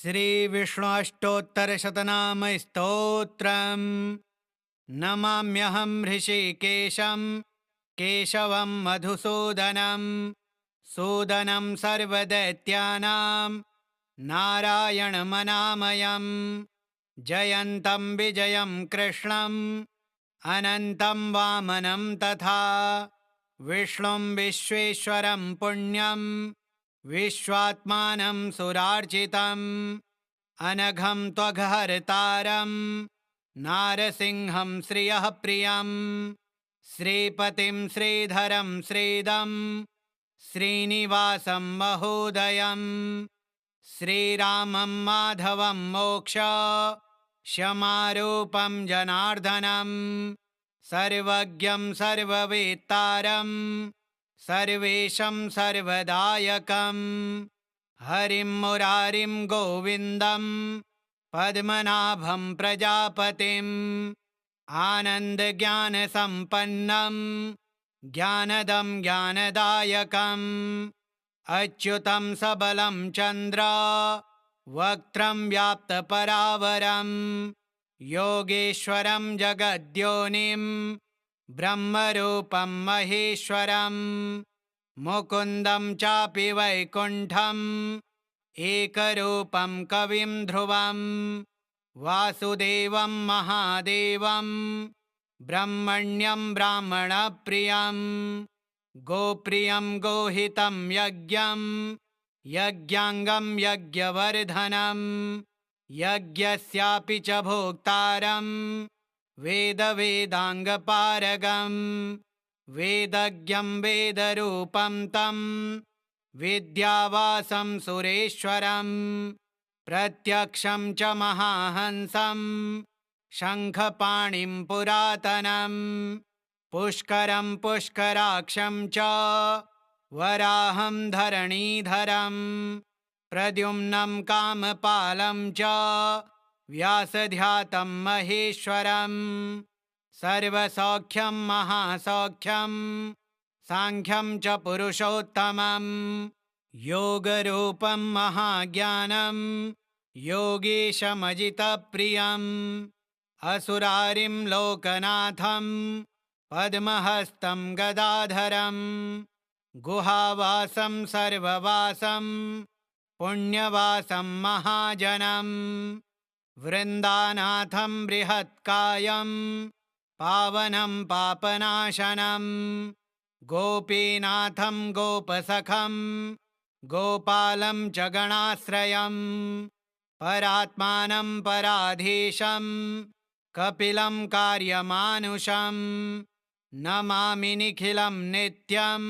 श्रीविष्णु अष्टोत्तरशतनामस्तोत्रम् नमाम्यहं ऋषिकेशं केशवं मधुसूदनं सूदनं सर्वदैत्यानां नारायणमनामयं जयन्तं विजयं कृष्णं अनन्तं वामनं तथा विष्णुं विश्वेश्वरं पुण्यं विश्वात्मानं सुरार्चितम् अनघं त्वघहर्तारं नारसिंहं श्रियः प्रियं श्रीपतिं श्रीधरं श्रीदं श्रीनिवासं महोदयं श्रीरामं माधवं मोक्ष क्षमारूपं जनार्दनं सर्वज्ञं सर्ववेत्तारं सर्वेशं सर्वदायकं हरिं मुरारिं गोविन्दं पद्मनाभं प्रजापतिम् आनन्दज्ञानसम्पन्नं ज्ञानदं ज्ञानदायकम् अच्युतं सबलं चन्द्र वक्त्रं व्याप्तपरावरं योगेश्वरं जगद्योनिं ब्रह्मरूपं महेश्वरं मुकुन्दं चापि वैकुण्ठम् एकरूपं कविं ध्रुवं वासुदेवं महादेवं ब्रह्मण्यं ब्राह्मणप्रियं गोप्रियं गोहितं यज्ञं यज्ञाङ्गं यज्ञवर्धनं यज्ञस्यापि च भोक्तारं वेदवेदाङ्गपारगं वेदज्ञं वेदरूपं तं विद्यावासं सुरेश्वरं प्रत्यक्षं च महाहंसं शङ्खपाणिं पुरातनं पुष्करं पुष्कराक्षं च वराहं धरणीधरं प्रद्युम्नं कामपालं च व्यासध्यातं महेश्वरं सर्वसौख्यं महासौख्यं सांख्यं च पुरुषोत्तमं योगरूपं महाज्ञानं योगीशमजितप्रियम् असुरारिं लोकनाथं पद्महस्तं गदाधरं गुहावासं सर्ववासं पुण्यवासं महाजनं वृन्दानाथं बृहत्कायं पावनं पापनाशनं गोपीनाथं गोपसखं गोपालं च गणाश्रयं परात्मानं पराधीशं कपिलं कार्यमानुषं नमामि निखिलं नित्यं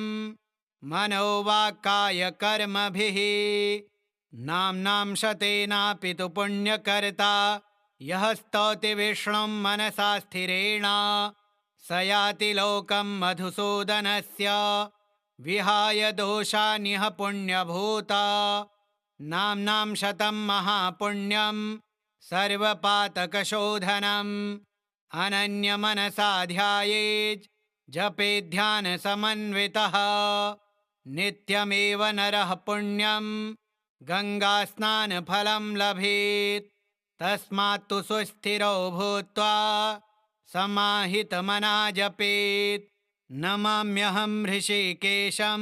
मनोवाक्कायकर्मभिः नाम्नां शतेनापि तु पुण्यकर्ता यः स्तौति विष्णुं मनसा स्थिरेण स याति लोकं मधुसूदनस्य विहाय दोषान्यः पुण्यभूता नाम्नां शतं महापुण्यं सर्वपातकशोधनम् अनन्यमनसा ध्यायेत् जपेत् ध्यानसमन्वितः नित्यमेव नरः पुण्यं गङ्गास्नानफलं लभेत् तस्मात्तु सुस्थिरो भूत्वा समाहितमना जपेत् नमाम्यहं ऋषिकेशं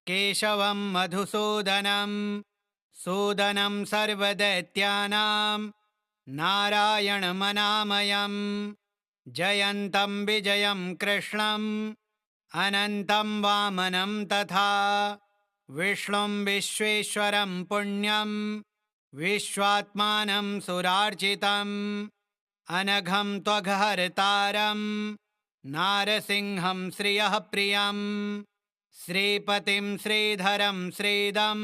केशवं मधुसूदनं सूदनं सर्वदैत्यानां नारायणमनामयं जयन्तं विजयं कृष्णं अनन्तं वामनं तथा विष्णुं विश्वेश्वरं पुण्यं विश्वात्मानं सुरार्चितम् अनघं त्वघहर्तारं नारसिंहं श्रियः प्रियं श्रीपतिं श्रीधरं श्रीदं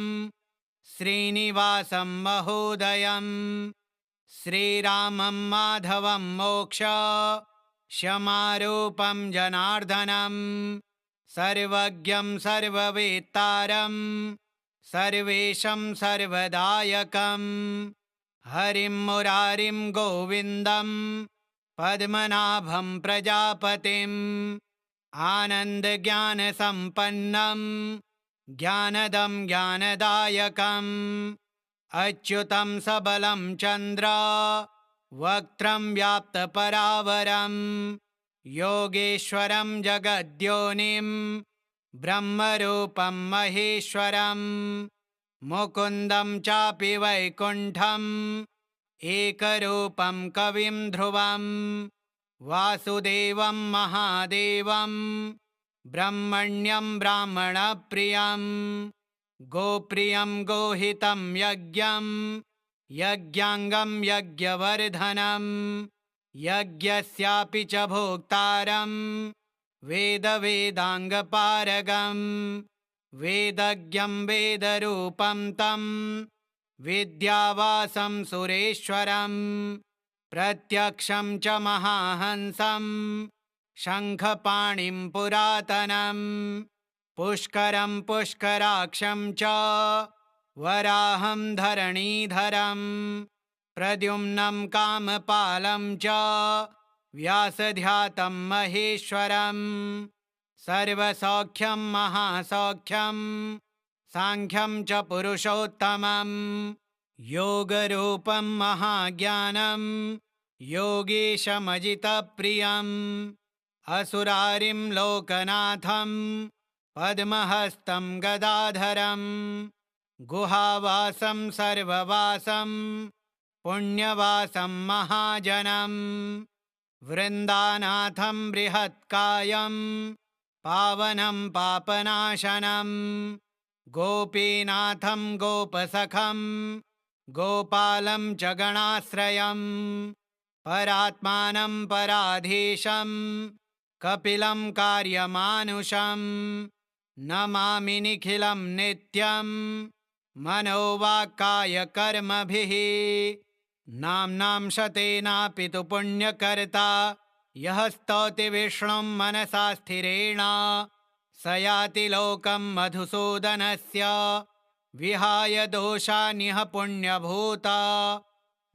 श्रीनिवासं महोदयं श्रीरामं माधवं मोक्ष क्षमारूपं जनार्दनं सर्वज्ञं सर्ववेत्तारं सर्वेशं सर्वदायकं हरिं मुरारिं गोविन्दं पद्मनाभं प्रजापतिम् आनन्दज्ञानसम्पन्नं ज्ञानदं ज्ञानदायकम् अच्युतं सबलं चन्द्र वक्त्रं व्याप्तपरावरं योगेश्वरं जगद्योनिं ब्रह्मरूपं महेश्वरं मुकुन्दं चापि वैकुण्ठम् एकरूपं कविं ध्रुवं वासुदेवं महादेवं ब्रह्मण्यं ब्राह्मणप्रियं गोप्रियं गोहितं यज्ञं यज्ञाङ्गं यज्ञवर्धनं यज्ञस्यापि च भोक्तारं वेदवेदाङ्गपारगं वेदज्ञं वेदरूपं तं विद्यावासं सुरेश्वरं प्रत्यक्षं च महाहंसं शङ्खपाणिं पुरातनं पुष्करं पुष्कराक्षं च वराहं धरणीधरं प्रद्युम्नं कामपालं च व्यासध्यातं महेश्वरं सर्वसौख्यं महासौख्यं सांख्यं च पुरुषोत्तमं योगरूपं महाज्ञानं योगीशमजितप्रियम् असुरारिं लोकनाथं पद्महस्तं गदाधरं गुहावासं सर्ववासं पुण्यवासं महाजनं वृन्दानाथं बृहत्कायं पावनं पापनाशनं गोपीनाथं गोपसखं गोपालं च गणाश्रयं परात्मानं पराधीशं कपिलं कार्यमानुषं नमामि निखिलं नित्यं मनोवाक्कायकर्मभिः नाम्नां शतेनापि तु पुण्यकर्ता यः स्तौति विष्णुं मनसा स्थिरेण स याति लोकं मधुसूदनस्य विहाय दोषान्यः पुण्यभूता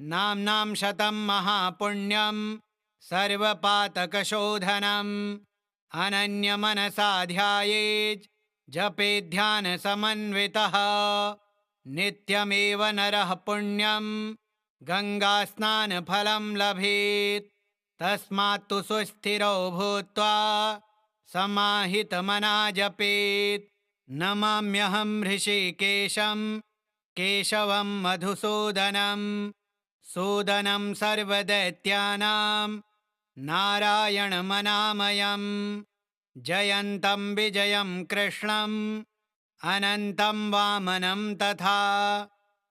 नाम्नां शतं महापुण्यं सर्वपातकशोधनम् अनन्यमनसा ध्यायेत् जपेध्यानसमन्वितः नित्यमेव नरः पुण्यं गङ्गास्नानफलं लभेत् तस्मात्तु सुस्थिरो भूत्वा समाहितमना जपेत् नमाम्यहं ऋषिकेशं केशवं मधुसूदनं सूदनं सर्वदैत्यानां नारायणमनामयं जयन्तं विजयं कृष्णं अनन्तं वामनं तथा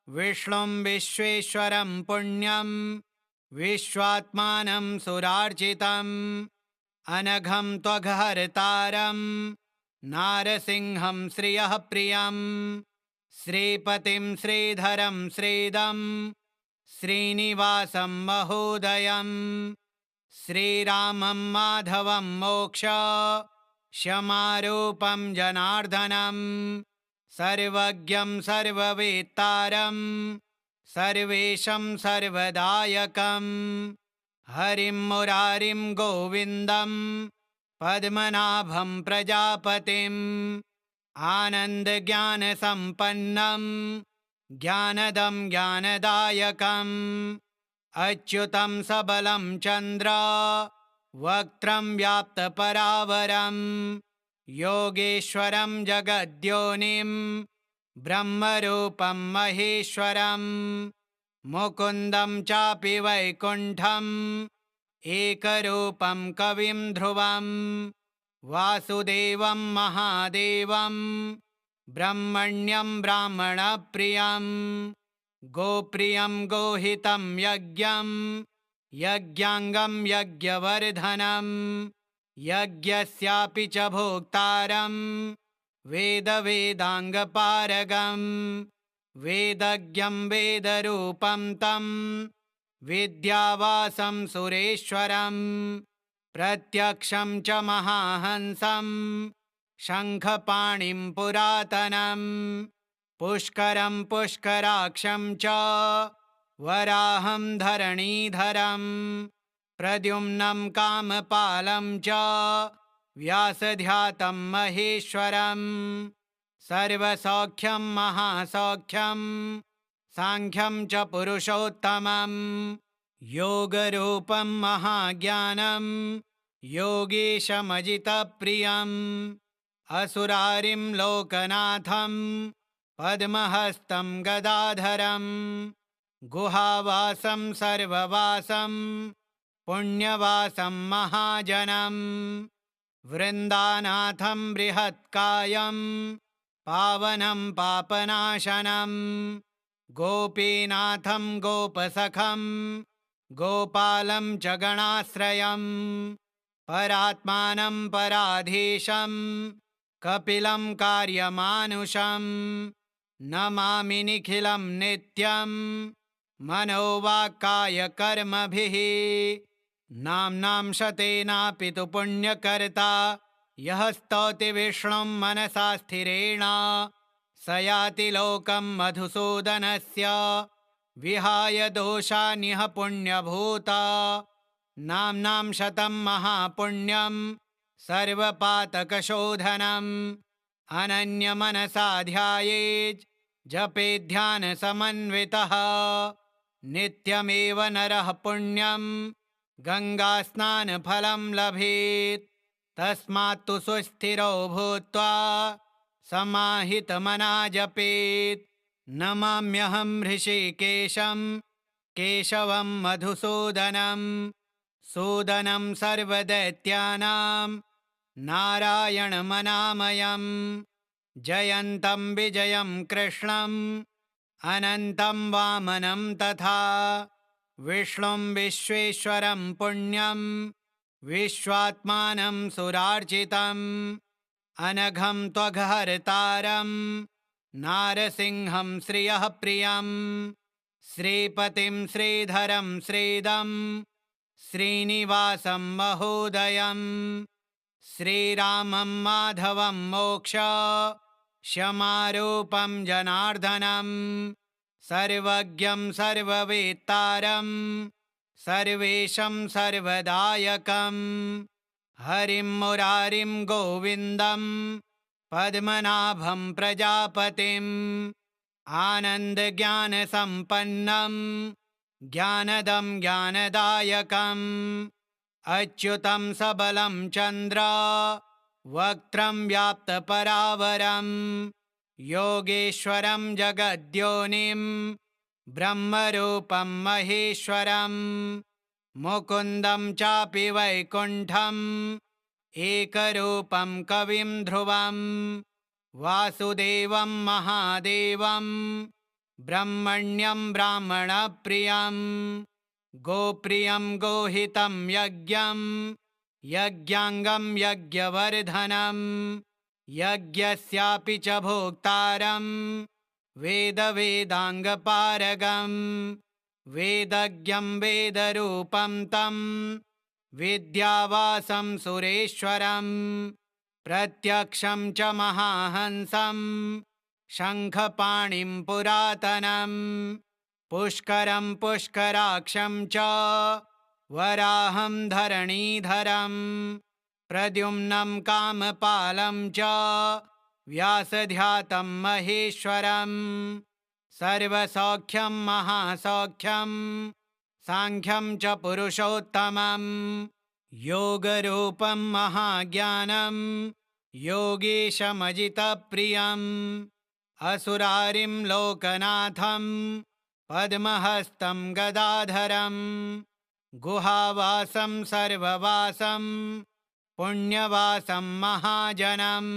विष्णुं विश्वेश्वरं पुण्यं विश्वात्मानं सुरार्चितम् अनघं त्वघहर्तारं नारसिंहं श्रियः प्रियं श्रीपतिं श्रीधरं श्रीदं श्रीनिवासं महोदयं श्रीरामं माधवं मोक्ष क्षमारूपं जनार्दनं सर्वज्ञं सर्ववेत्तारं सर्वेशं सर्वदायकं हरिं मुरारिं गोविन्दं पद्मनाभं प्रजापतिम् आनन्दज्ञानसम्पन्नं ज्ञानदं ज्ञानदायकम् अच्युतं सबलं चन्द्र वक्त्रं व्याप्तपरावरं योगेश्वरं जगद्योनिं ब्रह्मरूपं महेश्वरं मुकुन्दं चापि वैकुण्ठम् एकरूपं कविं ध्रुवं वासुदेवं महादेवं ब्रह्मण्यं ब्राह्मणप्रियं गोप्रियं गोहितं यज्ञं यज्ञाङ्गं यज्ञवर्धनं यज्ञस्यापि च भोक्तारं वेदवेदाङ्गपारगं वेदज्ञं वेदरूपं तं विद्यावासं सुरेश्वरं प्रत्यक्षं च महाहंसं शङ्खपाणिं पुरातनं पुष्करं पुष्कराक्षं च वराहं धरणीधरं प्रद्युम्नं कामपालं च व्यासध्यातं महेश्वरं सर्वसौख्यं महासौख्यं सांख्यं च पुरुषोत्तमं योगरूपं महाज्ञानं योगीशमजितप्रियम् असुरारिं लोकनाथं पद्महस्तं गदाधरं गुहावासं सर्ववासं पुण्यवासं महाजनं वृन्दानाथं बृहत्कायं पावनं पापनाशनं गोपीनाथं गोपसखं गोपालं च गणाश्रयं परात्मानं पराधीशं कपिलं कार्यमानुषं नमामि निखिलं नित्यं मनोवाक्कायकर्मभिः नाम्नां शतेनापि तु पुण्यकर्ता यः स्तौति विष्णुं मनसा स्थिरेण स याति लोकं मधुसूदनस्य विहाय दोषान्यः पुण्यभूता नाम्नां शतं महापुण्यं सर्वपातकशोधनम् अनन्यमनसा ध्यायेत् जपेत् ध्यानसमन्वितः नित्यमेव नरः पुण्यं गङ्गास्नानफलं लभेत् तस्मात् तु सुस्थिरो भूत्वा समाहितमना जपेत् नमाम्यहं ऋषिकेशं केशवं मधुसूदनं सूदनं सर्वदैत्यानां नारायणमनामयं जयन्तं विजयं कृष्णं अनन्तं वामनं तथा विष्णुं विश्वेश्वरं पुण्यं विश्वात्मानं सुरार्चितम् अनघं त्वघहर्तारं नारसिंहं श्रियः प्रियं श्रीपतिं श्रीधरं श्रीदं श्रीनिवासं महोदयं श्रीरामं माधवं मोक्ष क्षमारूपं जनार्दनं सर्वज्ञं सर्ववेत्तारं सर्वेशं सर्वदायकं हरिं मुरारिं गोविन्दं पद्मनाभं प्रजापतिम् आनन्दज्ञानसम्पन्नं ज्ञानदं ज्ञानदायकम् अच्युतं सबलं चन्द्र वक्त्रं व्याप्तपरावरं योगेश्वरं जगद्योनिं ब्रह्मरूपं महेश्वरं मुकुन्दं चापि वैकुण्ठम् एकरूपं कविं ध्रुवं वासुदेवं महादेवं ब्रह्मण्यं ब्राह्मणप्रियं गोप्रियं गोहितं यज्ञं यज्ञाङ्गं यज्ञवर्धनं यज्ञस्यापि च भोक्तारं वेदवेदाङ्गपारगं वेदज्ञं वेदरूपं तं विद्यावासं सुरेश्वरं प्रत्यक्षं च महाहंसं शङ्खपाणिं पुरातनं पुष्करं पुष्कराक्षं च वराहं धरणीधरं प्रद्युम्नं कामपालं च व्यासध्यातं महेश्वरं सर्वसौख्यं महासौख्यं सांख्यं च पुरुषोत्तमं योगरूपं महाज्ञानं योगीशमजितप्रियम् असुरारिं लोकनाथं पद्महस्तं गदाधरं गुहावासं सर्ववासं पुण्यवासं महाजनं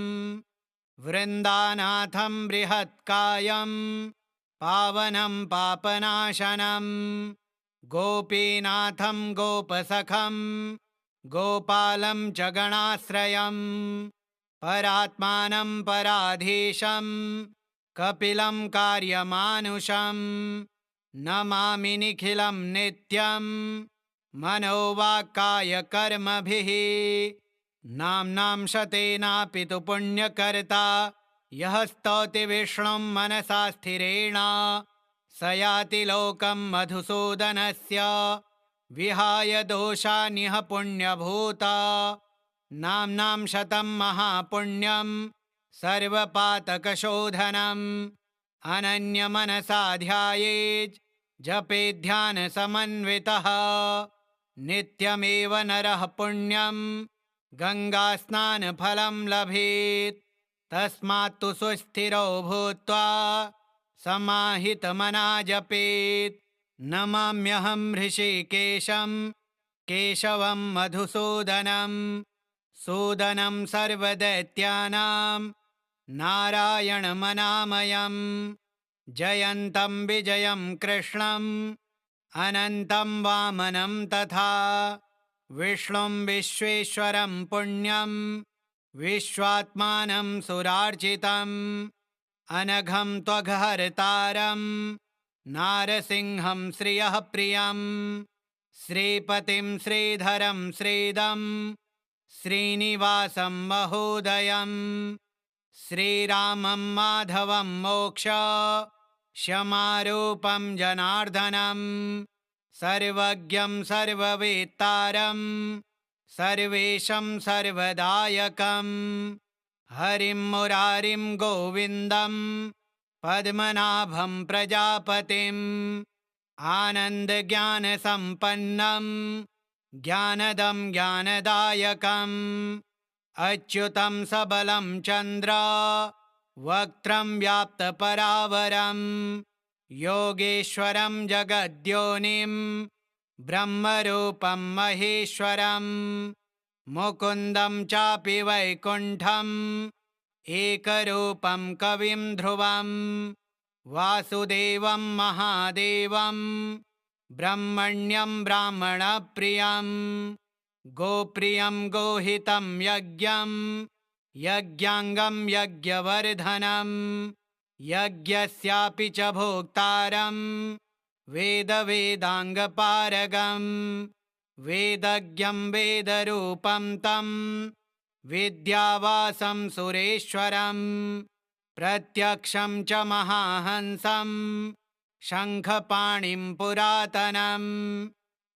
वृन्दानाथं बृहत्कायं पावनं पापनाशनं गोपीनाथं गोपसखं गोपालं च गणाश्रयं परात्मानं पराधीशं कपिलं कार्यमानुषं नमामि निखिलं नित्यं मनोवाक्कायकर्मभिः नाम्नां शतेनापि तु पुण्यकर्ता यः स्तौति विष्णुं मनसा स्थिरेण स याति लोकं मधुसूदनस्य विहाय दोषान्यः पुण्यभूता नाम्नां शतं महापुण्यं सर्वपातकशोधनम् अनन्यमनसा ध्यायेत् जपेध्यानसमन्वितः नित्यमेव नरः पुण्यं गङ्गास्नानफलं लभेत् तस्मात्तु सुस्थिरो भूत्वा समाहितमना जपेत् नमाम्यहं ऋषिकेशं केशवं मधुसूदनं सूदनं सर्वदैत्यानां नारायणमनामयम् जयन्तं विजयं कृष्णम् अनन्तं वामनं तथा विष्णुं विश्वेश्वरं पुण्यं विश्वात्मानं सुरार्चितम् अनघं त्वघहर्तारं नारसिंहं श्रियः प्रियं श्रीपतिं श्रीधरं श्रीदं श्रीनिवासं महोदयम् श्रीरामं माधवं मोक्ष क्षमारूपं जनार्दनं सर्वज्ञं सर्ववेत्तारं सर्वेशं सर्वदायकं हरिं मुरारिं गोविन्दं पद्मनाभं प्रजापतिम् आनन्दज्ञानसम्पन्नं ज्ञानदं ज्ञानदायकम् अच्युतं सबलं चन्द्र वक्त्रं व्याप्तपरावरं योगेश्वरं जगद्योनिं ब्रह्मरूपं महेश्वरं मुकुन्दं चापि वैकुण्ठम् एकरूपं कविं ध्रुवं वासुदेवं महादेवं ब्रह्मण्यं ब्राह्मणप्रियं गोप्रियं गोहितं यज्ञं यज्ञाङ्गं यज्ञवर्धनं यज्ञस्यापि च भोक्तारं वेदवेदाङ्गपारगं वेदज्ञं वेदरूपं तं विद्यावासं सुरेश्वरं प्रत्यक्षं च महाहंसं शङ्खपाणिं पुरातनं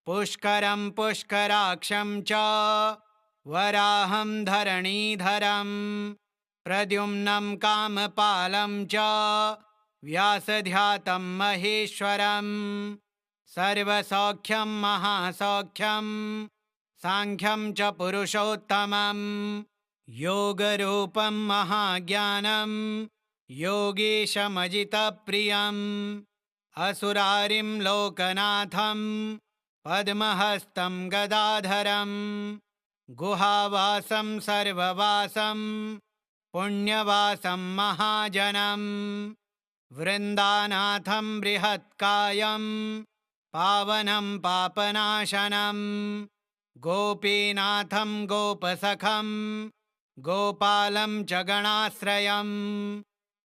पुष्करं पुष्कराक्षं च वराहं धरणीधरं प्रद्युम्नं कामपालं च व्यासध्यातं महेश्वरं सर्वसौख्यं महासौख्यं साङ्ख्यं च पुरुषोत्तमं योगरूपं महाज्ञानं योगीशमजितप्रियम् असुरारिं लोकनाथं पद्महस्तं गदाधरं गुहावासं सर्ववासं पुण्यवासं महाजनं वृन्दानाथं बृहत्कायं पावनं पापनाशनं गोपीनाथं गोपसखं गोपालं च गणाश्रयं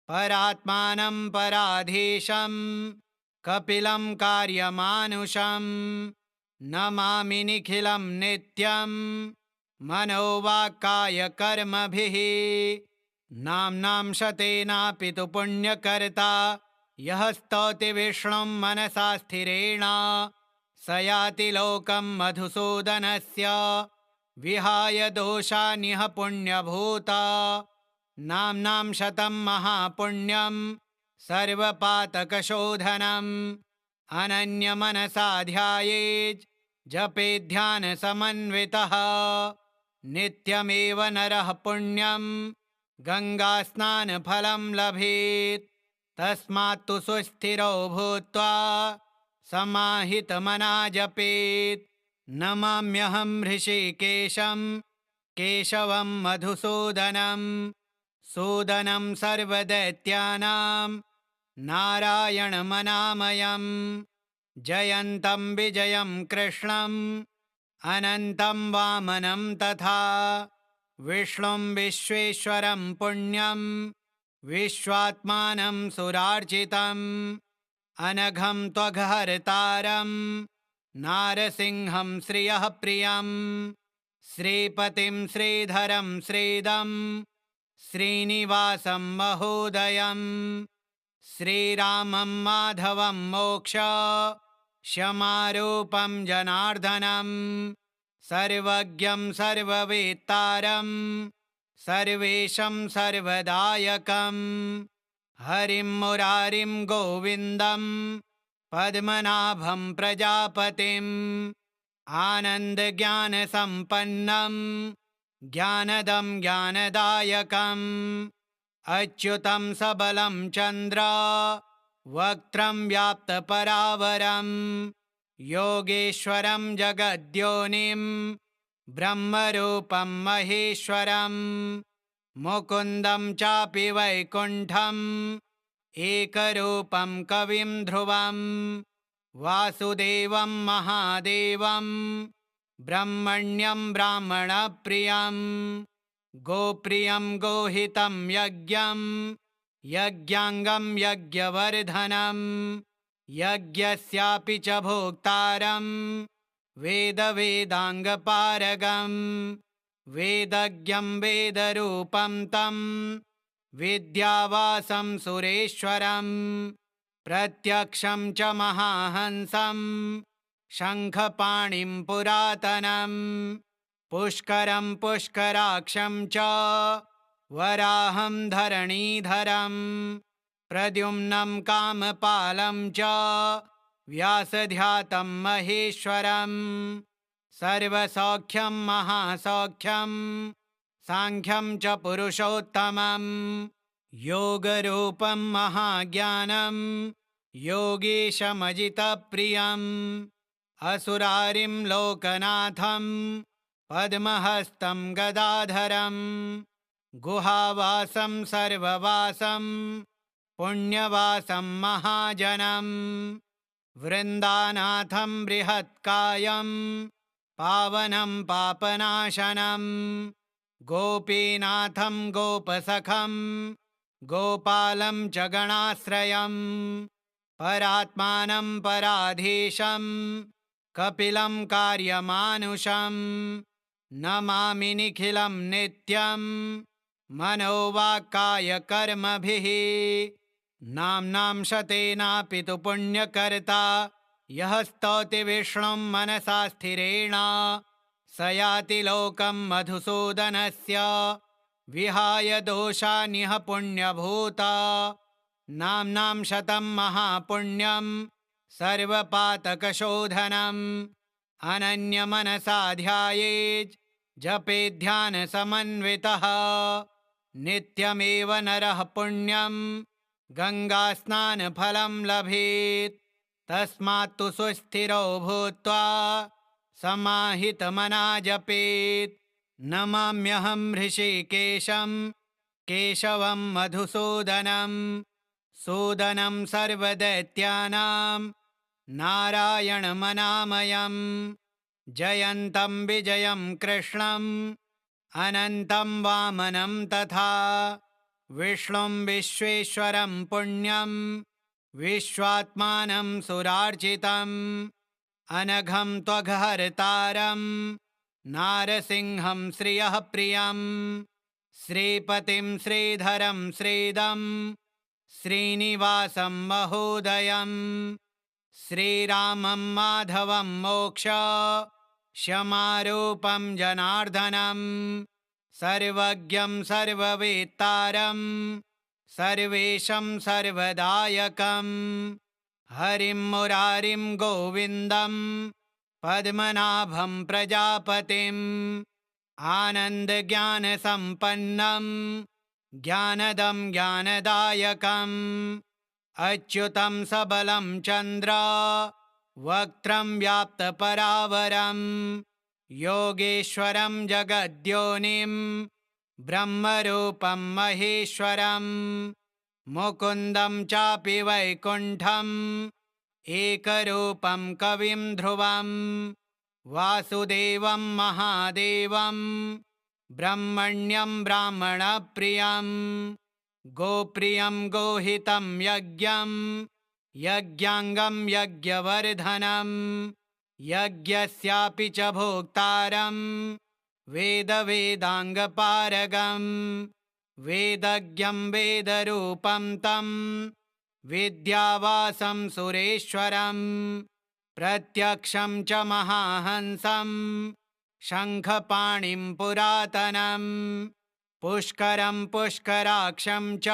परात्मानं पराधीशं कपिलं कार्यमानुषं नमामि निखिलं नित्यं मनोवाक्कायकर्मभिः नाम्नां शतेनापि तु पुण्यकर्ता यः स्तौति विष्णुं मनसा स्थिरेण स याति लोकं मधुसूदनस्य विहाय दोषान्यः पुण्यभूता नाम्नां शतं महापुण्यं सर्वपातकशोधनम् अनन्यमनसा ध्यायेत् जपेध्यानसमन्वितः नित्यमेव नरः पुण्यं गङ्गास्नानफलं लभेत् तस्मात्तु सुस्थिरो भूत्वा समाहितमना जपेत् नमाम्यहं ऋषिकेशं केशवं मधुसूदनं सूदनं सर्वदैत्यानां नारायणमनामयम् जयन्तं विजयं कृष्णम् अनन्तं वामनं तथा विष्णुं विश्वेश्वरं पुण्यं विश्वात्मानं सुरार्चितम् अनघं त्वघहर्तारं नारसिंहं श्रियः प्रियं श्रीपतिं श्रीधरं श्रीदं श्रीनिवासं महोदयम् श्रीरामं माधवं मोक्ष क्षमारूपं जनार्दनं सर्वज्ञं सर्ववेत्तारं सर्वेशं सर्वदायकं हरिं मुरारिं गोविन्दं पद्मनाभं प्रजापतिम् आनन्दज्ञानसम्पन्नं ज्ञानदं ज्ञानदायकम् अच्युतं सबलं चन्द्र वक्त्रं व्याप्तपरावरम् योगेश्वरं जगद्योनिं ब्रह्मरूपं महेश्वरम् मुकुन्दं चापि वैकुण्ठम् एकरूपं कविं ध्रुवं वासुदेवं महादेवं ब्रह्मण्यं ब्राह्मणप्रियं गोप्रियं गोहितं यज्ञं यज्ञाङ्गं यज्ञवर्धनं यज्ञस्यापि च भोक्तारं वेदवेदाङ्गपारगं वेदज्ञं वेदरूपं तं विद्यावासं सुरेश्वरं प्रत्यक्षं च महाहंसं शङ्खपाणिं पुरातनं पुष्करं पुष्कराक्षं च वराहं धरणीधरं प्रद्युम्नं कामपालं च व्यासध्यातं महेश्वरं सर्वसौख्यं महासौख्यं सांख्यं च पुरुषोत्तमं योगरूपं महाज्ञानं योगीशमजितप्रियम् असुरारिं लोकनाथं पद्महस्तं गदाधरं गुहावासं सर्ववासं पुण्यवासं महाजनं वृन्दानाथं बृहत्कायं पावनं पापनाशनं गोपीनाथं गोपसखं गोपालं च गणाश्रयं परात्मानं पराधीशं कपिलं कार्यमानुषं नमामि निखिलं नित्यं मनोवाक्कायकर्मभिः नाम्नां शतेनापि तु पुण्यकर्ता यः स्तौति विष्णुं मनसा स्थिरेण स याति लोकं मधुसूदनस्य विहाय दोषान्यः पुण्यभूता नाम्नां शतं महापुण्यं सर्वपातकशोधनम् अनन्यमनसा ध्यायेत् जपेध्यानसमन्वितः नित्यमेव नरः पुण्यं गङ्गास्नानफलं लभेत् तस्मात्तु सुस्थिरो भूत्वा समाहितमना जपेत् नमाम्यहं ऋषिकेशं केशवं मधुसूदनं सूदनं सर्वदैत्यानां नारायणमनामयं जयन्तं विजयं कृष्णं अनन्तं वामनं तथा विष्णुं विश्वेश्वरं पुण्यं विश्वात्मानं सुरार्चितम् अनघं त्वघहर्तारं नारसिंहं श्रियः प्रियं श्रीपतिं श्रीधरं श्रीदं श्रीनिवासं महोदयं श्रीरामं माधवं मोक्ष क्षमारूपं जनार्दनं सर्वज्ञं सर्ववेत्तारं सर्वेशं सर्वदायकं हरिं मुरारिं गोविन्दं पद्मनाभं प्रजापतिम् आनन्दज्ञानसम्पन्नं ज्ञानदं ज्ञानदायकम् अच्युतं सबलं चन्द्र वक्त्रं व्याप्तपरावरम् योगेश्वरं जगद्योनिं ब्रह्मरूपं महेश्वरम् मुकुन्दं चापि वैकुण्ठम् एकरूपं कविं ध्रुवं वासुदेवं महादेवं ब्रह्मण्यं ब्राह्मणप्रियं गोप्रियं गोहितं यज्ञं यज्ञाङ्गं यज्ञवर्धनं यज्ञस्यापि च भोक्तारं वेदवेदाङ्गपारगं वेदज्ञं वेदरूपं तं विद्यावासं सुरेश्वरं प्रत्यक्षं च महाहंसं शङ्खपाणिं पुरातनं पुष्करं पुष्कराक्षं च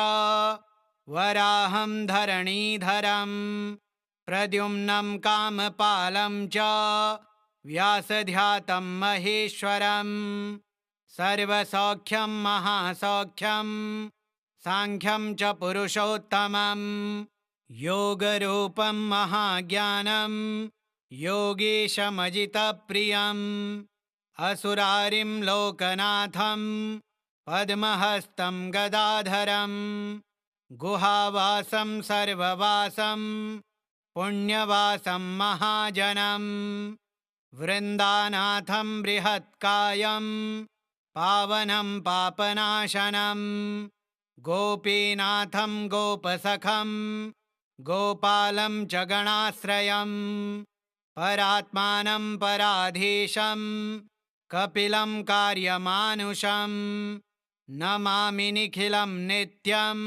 वराहं धरणीधरं प्रद्युम्नं कामपालं च व्यासध्यातं महेश्वरं सर्वसौख्यं महासौख्यं सांख्यं च पुरुषोत्तमं योगरूपं महाज्ञानं योगीशमजितप्रियम् असुरारिं लोकनाथं पद्महस्तं गदाधरं गुहावासं सर्ववासं पुण्यवासं महाजनं वृन्दानाथं बृहत्कायं पावनं पापनाशनं गोपीनाथं गोपसखं गोपालं च गणाश्रयं परात्मानं पराधीशं कपिलं कार्यमानुषं नमामि निखिलं नित्यं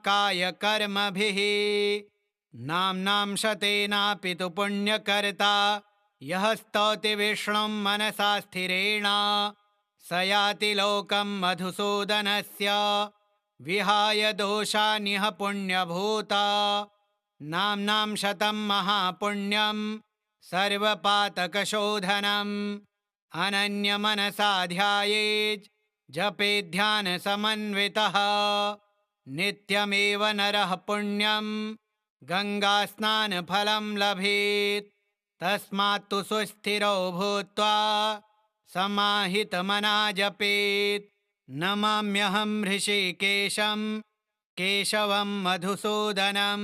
मनोवाक्कायकर्मभिः नाम्नां शतेनापि तु पुण्यकर्ता यः स्तौति विष्णुं मनसा स्थिरेण स याति लोकं मधुसूदनस्य विहाय दोषान्यः पुण्यभूता नाम्नां शतं महापुण्यं सर्वपातकशोधनम् अनन्यमनसा ध्यायेत् जपेध्यानसमन्वितः नित्यमेव नरः पुण्यं गङ्गास्नानफलं लभेत् तस्मात्तु सुस्थिरो भूत्वा समाहितमना जपेत् नमाम्यहं ऋषिकेशं केशवं मधुसूदनं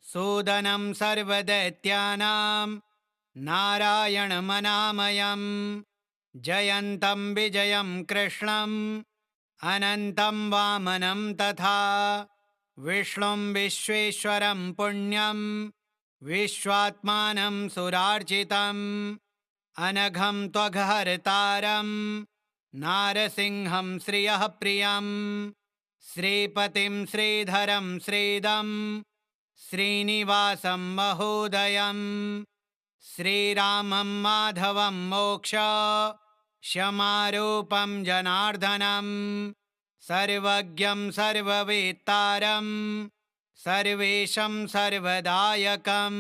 सूदनं सर्वदैत्यानां नारायणमनामयं जयन्तं विजयं कृष्णं अनन्तं वामनं तथा विष्णुं विश्वेश्वरं पुण्यं विश्वात्मानं सुरार्चितम् अनघं त्वघहर्तारं नारसिंहं श्रियः प्रियं श्रीपतिं श्रीधरं श्रीदं श्रीनिवासं महोदयं श्रीरामं माधवं मोक्ष क्षमारूपं जनार्दनं सर्वज्ञं सर्ववेत्तारं सर्वेशं सर्वदायकं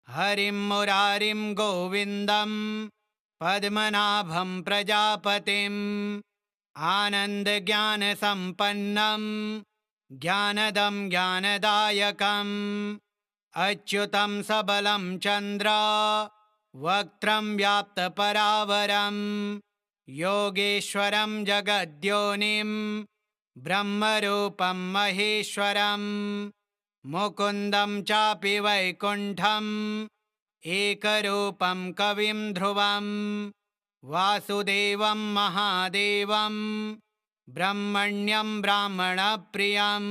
हरिं मुरारिं गोविन्दं पद्मनाभं प्रजापतिम् आनन्दज्ञानसम्पन्नं ज्ञानदं ज्ञानदायकम् अच्युतं सबलं चन्द्र वक्त्रं व्याप्तपरावरं योगेश्वरं जगद्योनिं ब्रह्मरूपं महेश्वरं मुकुन्दं चापि वैकुण्ठम् एकरूपं कविं ध्रुवं वासुदेवं महादेवं ब्रह्मण्यं ब्राह्मणप्रियं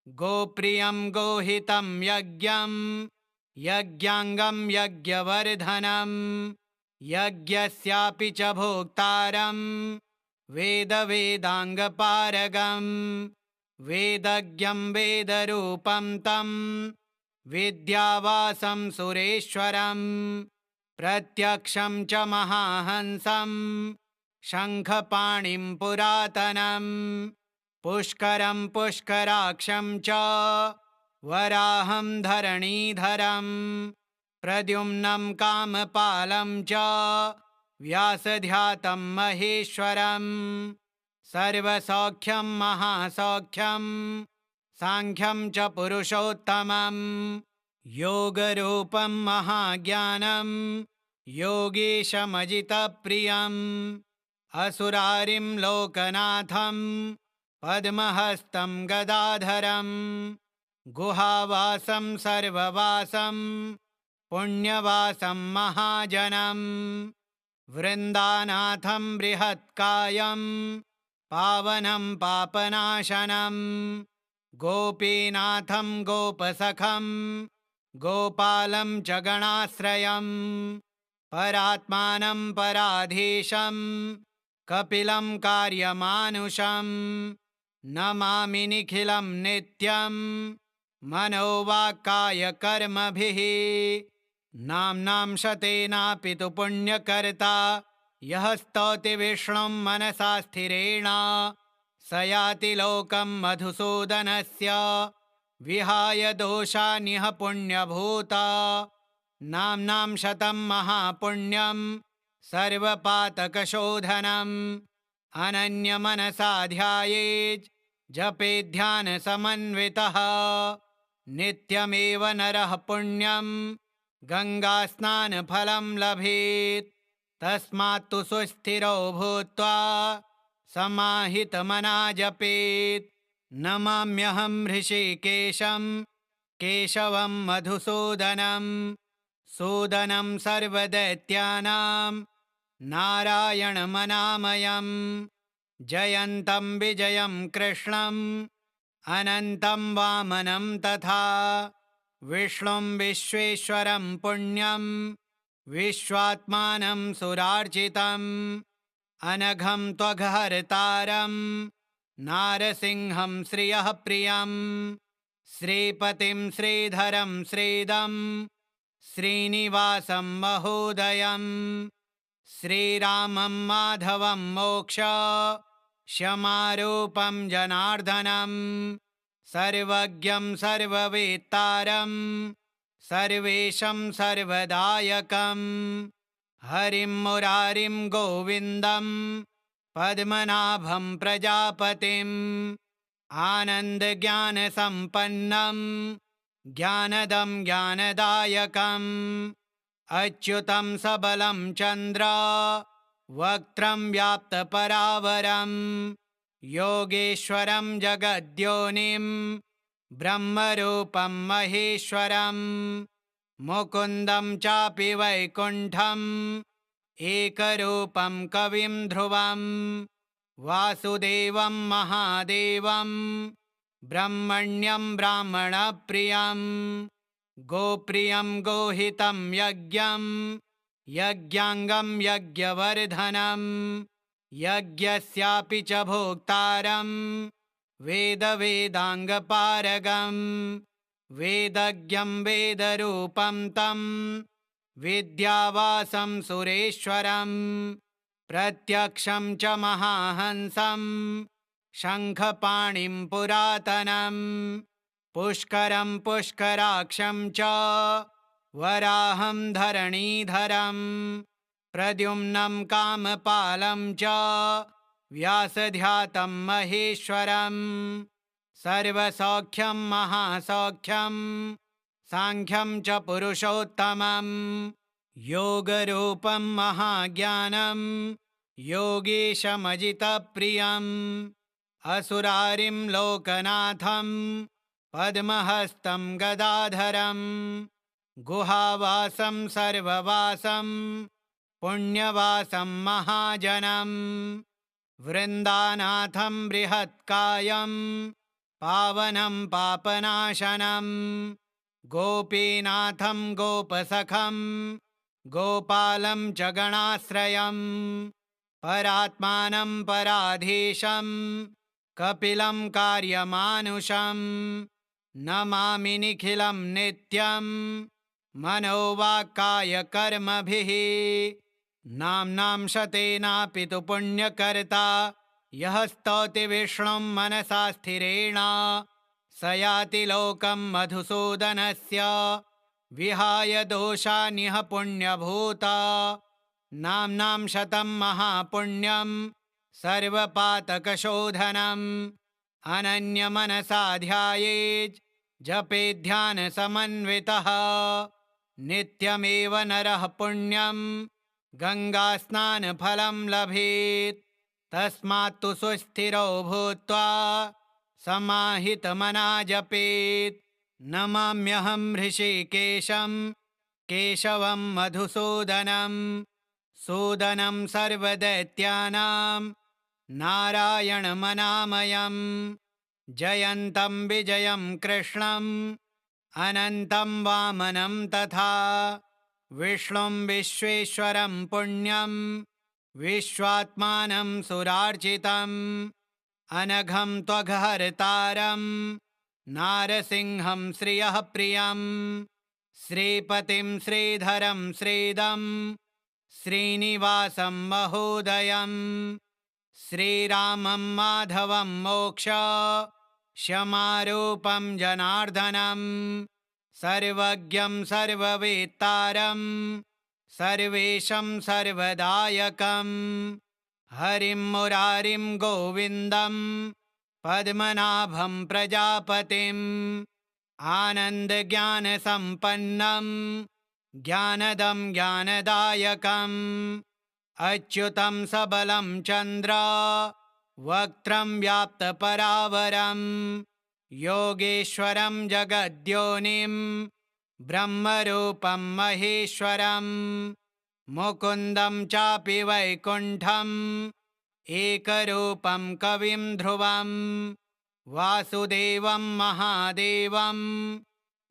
गोप्रियं गोहितं यज्ञं यज्ञाङ्गं यज्ञवर्धनं यज्ञस्यापि च भोक्तारं वेदवेदाङ्गपारगं वेदज्ञं वेदरूपं तं विद्यावासं सुरेश्वरं प्रत्यक्षं च महाहंसं शङ्खपाणिं पुरातनं पुष्करं पुष्कराक्षं च वराहं धरणीधरं प्रद्युम्नं कामपालं च व्यासध्यातं महेश्वरं सर्वसौख्यं महासौख्यं सांख्यं च पुरुषोत्तमं योगरूपं महाज्ञानं योगीशमजितप्रियम् असुरारिं लोकनाथं पद्महस्तं गदाधरं गुहावासं सर्ववासं पुण्यवासं महाजनं वृन्दानाथं बृहत्कायं पावनं पापनाशनं गोपीनाथं गोपसखं गोपालं च गणाश्रयं परात्मानं पराधीशं कपिलं कार्यमानुषं नमामि निखिलं नित्यं मनोवाक्कायकर्मभिः नाम्नां शतेनापि तु पुण्यकर्ता यः स्तौति विष्णुं मनसा स्थिरेण स याति लोकं मधुसूदनस्य विहाय दोषानिह पुण्यभूता नाम्नां शतं महापुण्यं सर्वपातकशोधनम् अनन्यमनसा ध्यायेत् जपेध्यानसमन्वितः नित्यमेव नरः पुण्यं गङ्गास्नानफलं लभेत् तस्मात्तु सुस्थिरो भूत्वा समाहितमना जपेत् नमाम्यहं ऋषिकेशं केशवं मधुसूदनं सूदनं सर्वदैत्यानां नारायणमनामयम् जयन्तं विजयं कृष्णम् अनन्तं वामनं तथा विष्णुं विश्वेश्वरं पुण्यं विश्वात्मानं सुरार्चितम् अनघं त्वघहर्तारं नारसिंहं श्रियः प्रियं श्रीपतिं श्रीधरं श्रीदं श्रीनिवासं महोदयम् श्रीरामं माधवं मोक्ष क्षमारूपं जनार्दनं सर्वज्ञं सर्ववेत्तारं सर्वेशं सर्वदायकं हरिं मुरारिं गोविन्दं पद्मनाभं प्रजापतिम् आनन्दज्ञानसम्पन्नं ज्ञानदं ज्ञानदायकम् अच्युतं सबलं चन्द्र वक्त्रं व्याप्तपरावरं योगेश्वरं जगद्योनिं ब्रह्मरूपं महेश्वरं मुकुन्दं चापि वैकुण्ठम् एकरूपं कविं ध्रुवं वासुदेवं महादेवं ब्रह्मण्यं ब्राह्मणप्रियं गोप्रियं गोहितं यज्ञं यज्ञाङ्गं यज्ञवर्धनं यज्ञस्यापि च भोक्तारं वेदवेदाङ्गपारगं वेदज्ञं वेदरूपं तं विद्यावासं सुरेश्वरं प्रत्यक्षं च महाहंसं शङ्खपाणिं पुरातनं पुष्करं पुष्कराक्षं च वराहं धरणीधरं प्रद्युम्नं कामपालं च व्यासध्यातं महेश्वरं सर्वसौख्यं महासौख्यं साङ्ख्यं च पुरुषोत्तमं योगरूपं महाज्ञानं योगीशमजितप्रियम् असुरारिं लोकनाथं पद्महस्तं गदाधरं गुहावासं सर्ववासं पुण्यवासं महाजनं वृन्दानाथं बृहत्कायं पावनं पापनाशनं गोपीनाथं गोपसखं गोपालं च गणाश्रयं परात्मानं पराधीशं कपिलं कार्यमानुषं नमामि निखिलं नित्यं मनोवाक्कायकर्मभिः नाम्नां शतेनापि तु पुण्यकर्ता यः स्तौति विष्णुं मनसा स्थिरेण स याति लोकं मधुसूदनस्य विहाय दोषानिह पुण्यभूता नाम्नां शतं महापुण्यं सर्वपातकशोधनम् अनन्यमनसा ध्यायेत् जपेध्यानसमन्वितः नित्यमेव नरः पुण्यं गङ्गास्नानफलं लभेत् तस्मात्तु सुस्थिरो भूत्वा समाहितमना जपेत् नमाम्यहं ऋषिकेशं केशवं मधुसूदनं सूदनं सर्वदैत्यानां नारायणमनामयम् जयन्तं विजयं कृष्णम् अनन्तं वामनं तथा विष्णुं विश्वेश्वरं पुण्यं विश्वात्मानं सुरार्चितम् अनघं त्वघहर्तारं नारसिंहं श्रियः प्रियं श्रीपतिं श्रीधरं श्रीदं श्रीनिवासं महोदयम् श्रीरामं माधवं मोक्ष क्षमारूपं जनार्दनं सर्वज्ञं सर्ववेत्तारं सर्वेशं सर्वदायकं हरिं मुरारिं गोविन्दं पद्मनाभं प्रजापतिम् आनन्दज्ञानसम्पन्नं ज्ञानदं ज्ञानदायकम् अच्युतं सबलं चन्द्र वक्त्रं व्याप्तपरावरं योगेश्वरं जगद्योनिं ब्रह्मरूपं महेश्वरं मुकुन्दं चापि वैकुण्ठम् एकरूपं कविं ध्रुवं वासुदेवं महादेवं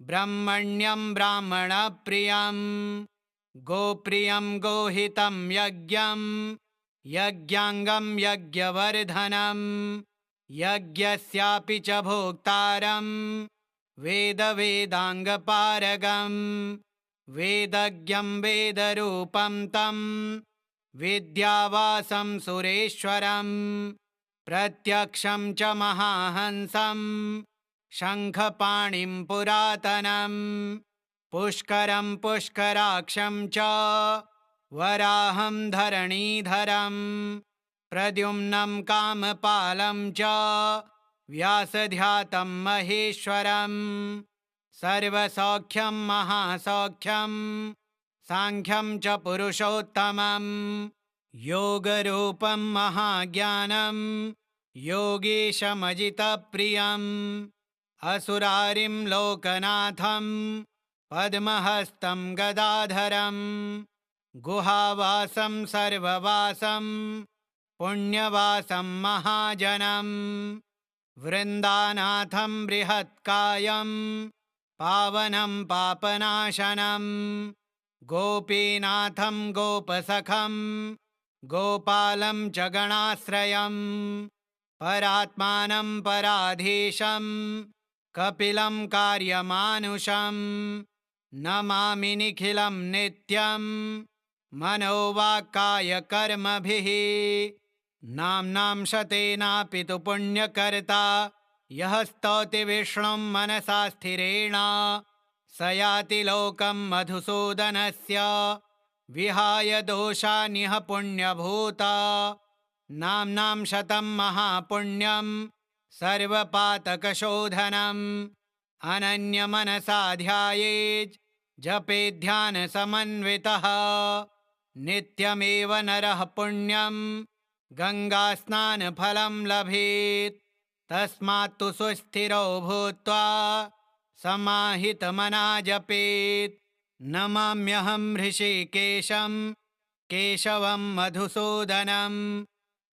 ब्रह्मण्यं ब्राह्मणप्रियं गोप्रियं गोहितं यज्ञं यज्ञाङ्गं यज्ञवर्धनं यज्ञस्यापि च भोक्तारं वेदवेदाङ्गपारगं वेदज्ञं वेदरूपं तं विद्यावासं सुरेश्वरं प्रत्यक्षं च महाहंसं शङ्खपाणिं पुरातनं पुष्करं पुष्कराक्षं च वराहं धरणीधरं प्रद्युम्नं कामपालं च व्यासध्यातं महेश्वरं सर्वसौख्यं महासौख्यं सांख्यं च पुरुषोत्तमं योगरूपं महाज्ञानं योगीशमजितप्रियम् असुरारिं लोकनाथं पद्महस्तं गदाधरं गुहावासं सर्ववासं पुण्यवासं महाजनं वृन्दानाथं बृहत्कायं पावनं पापनाशनं गोपीनाथं गोपसखं गोपालं च गणाश्रयं परात्मानं पराधीशं कपिलं कार्यमानुषं नमामि निखिलं नित्यं मनोवाक्कायकर्मभिः नाम्नां शतेनापि तु पुण्यकर्ता यः स्तौति विष्णुं मनसा स्थिरेण स याति लोकं मधुसूदनस्य विहाय दोषानिह पुण्यभूता नाम्नां शतं महापुण्यं सर्वपातकशोधनम् अनन्यमनसा ध्यायेत् जपेत् ध्यानसमन्वितः नित्यमेव नरः पुण्यं गङ्गास्नानफलं लभेत् तस्मात्तु सुस्थिरो भूत्वा समाहितमना जपेत् नमाम्यहं ऋषिकेशं केशवं मधुसूदनं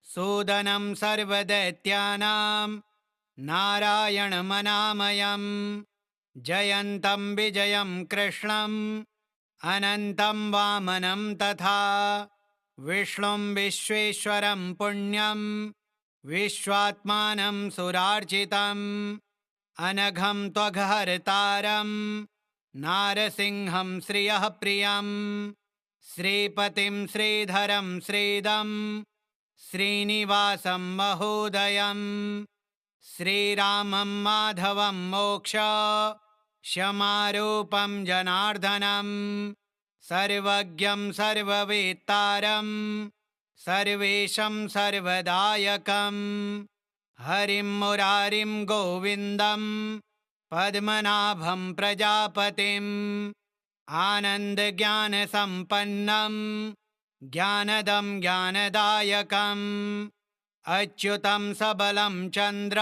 सूदनं सर्वदैत्यानां नारायणमनामयं जयन्तं विजयं कृष्णं अनन्तं वामनं तथा विष्णुं विश्वेश्वरं पुण्यं विश्वात्मानं सुरार्चितम् अनघं त्वघहर्तारं नारसिंहं श्रियः प्रियं श्रीपतिं श्रीधरं श्रीदं श्रीनिवासं महोदयं श्रीरामं माधवं मोक्ष क्षमारूपं जनार्दनं सर्वज्ञं सर्ववेत्तारं सर्वेशं सर्वदायकं हरिं मुरारिं गोविन्दं पद्मनाभं प्रजापतिम् आनन्दज्ञानसम्पन्नं ज्ञानदं ज्ञानदायकम् अच्युतं सबलं चन्द्र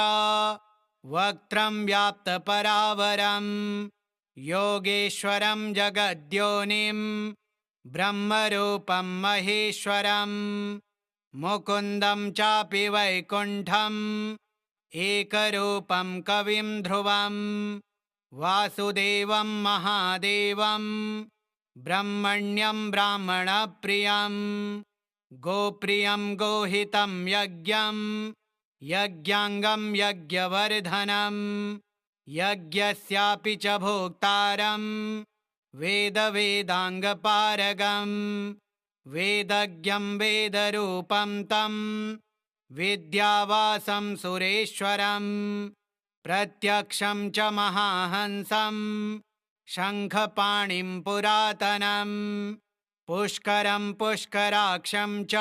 वक्त्रं व्याप्तपरावरं योगेश्वरं जगद्योनिं ब्रह्मरूपं महेश्वरं मुकुन्दं चापि वैकुण्ठम् एकरूपं कविं ध्रुवं वासुदेवं महादेवं ब्रह्मण्यं ब्राह्मणप्रियं गोप्रियं गोहितं यज्ञं यज्ञाङ्गं यज्ञवर्धनं यज्ञस्यापि च भोक्तारं वेदवेदाङ्गपारगं वेदज्ञं वेदरूपं तं विद्यावासं सुरेश्वरं प्रत्यक्षं च महाहंसं शङ्खपाणिं पुरातनं पुष्करं पुष्कराक्षं च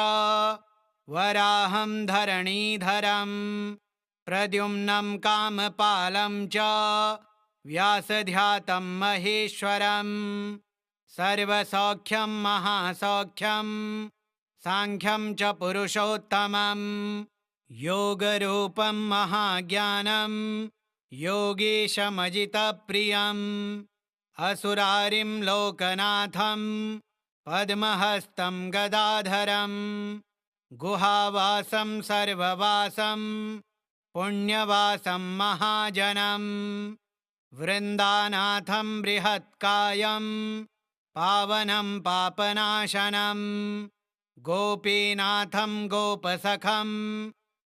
वराहं धरणीधरं प्रद्युम्नं कामपालं च व्यासध्यातं महेश्वरं सर्वसौख्यं महासौख्यं सांख्यं च पुरुषोत्तमं योगरूपं महाज्ञानं योगीशमजितप्रियम् असुरारिं लोकनाथं पद्महस्तं गदाधरं गुहावासं सर्ववासं पुण्यवासं महाजनं वृन्दानाथं बृहत्कायं पावनं पापनाशनं गोपीनाथं गोपसखं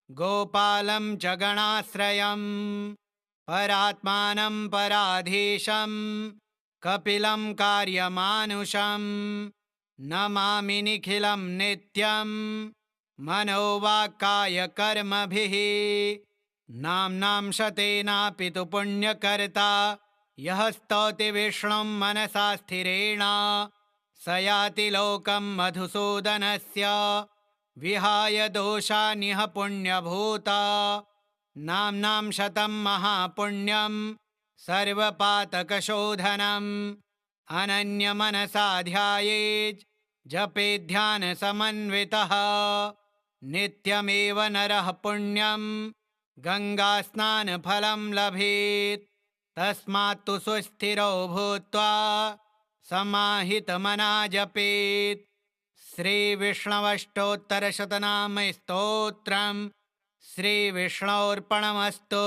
गोपालं च गणाश्रयं परात्मानं पराधीशं कपिलं कार्यमानुषं नमामि निखिलं नित्यं मनोवाक्कायकर्मभिः नाम्नां शतेनापि तु पुण्यकर्ता यः स्तौति विष्णुं मनसा स्थिरेण स याति लोकं मधुसूदनस्य विहाय दोषान्यः पुण्यभूता नाम्नां शतं महापुण्यं सर्वपातकशोधनम् अनन्यमनसा ध्यायेत् जपेध्यानसमन्वितः नित्यमेव नरः पुण्यं गङ्गास्नानफलं लभेत् तस्मात्तु सुस्थिरो भूत्वा समाहितमना जपेत् श्रीविष्णवष्टोत्तरशतनामस्तोत्रम् श्रीविष्णोर्पणमस्तु।